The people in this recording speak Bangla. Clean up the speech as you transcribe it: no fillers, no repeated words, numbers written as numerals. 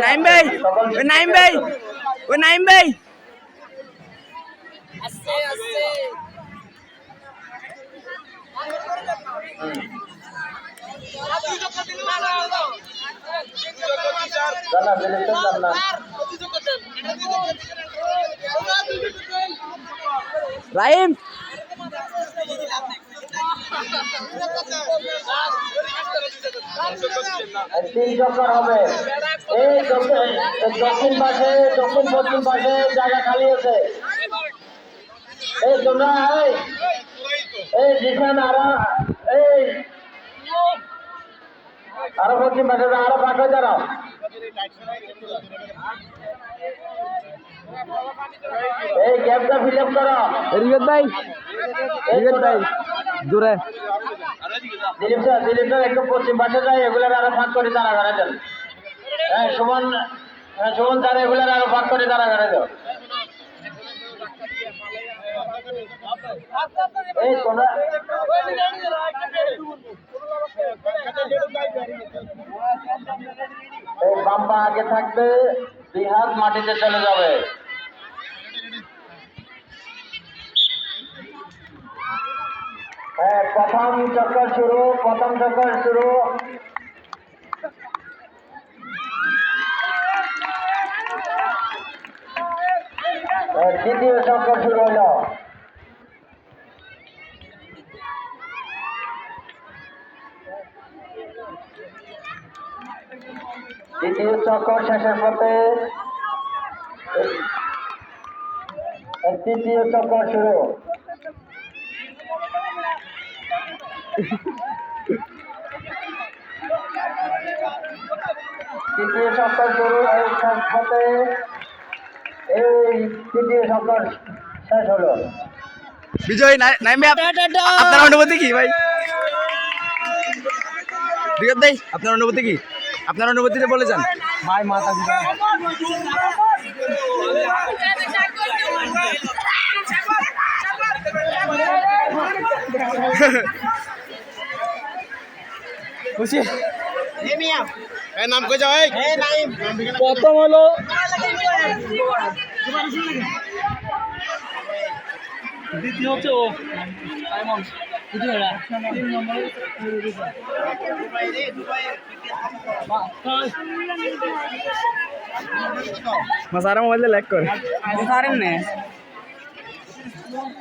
নাইম ভাই, ওই নাইম ভাই, ওই নাইম ভাই। রাহিম তিন চক্কর হবে। এই দক্ষিণ পাশে, দক্ষিণ পশ্চিম পাশে জায়গা খালি আছে। এই তোমরা এই জিখান আরো পশ্চিম পাশে আরো পাশে দাঁড়াও। এই গ্যাপটা ফিল আপ করো। রিগত ভাই, রিগত ভাই দূরে। দিলীপ স্যার একটু পশ্চিম পাশে যায়, এগুলোর আরো ভাগ করে তারা ঘরে দেন। হ্যাঁ সুমন স্যার এগুলোর আরো ভাগ করে তারা ঘরে দেন। এই তোমরা এই বাম্পা আগে থাকবে, দুই হাত মাটিতে চলে যাবে। হ্যাঁ প্রথম চক্কর শুরু। দ্বিতীয় চক্কর শুরু হলো। দ্বিতীয় চক্কর শেষের পথে তৃতীয় চক্কর শুরু। তৃতীয় চক্কর শুরু। এই শেষ পথে এই তৃতীয় চক্কর শেষ হলো। বিজয় নাইম ভাই, আপনার অনুভূতি কি ভাই? রিগত ভাই, আপনার অনুভূতি কি? আপনার অনুভূতিতে বলে যান ভাই। মাথা খুশি নাম কই যাও? প্রথম হলো দ্বিতীয় হচ্ছে ও সারা মোবাইলে ল্যাগ করে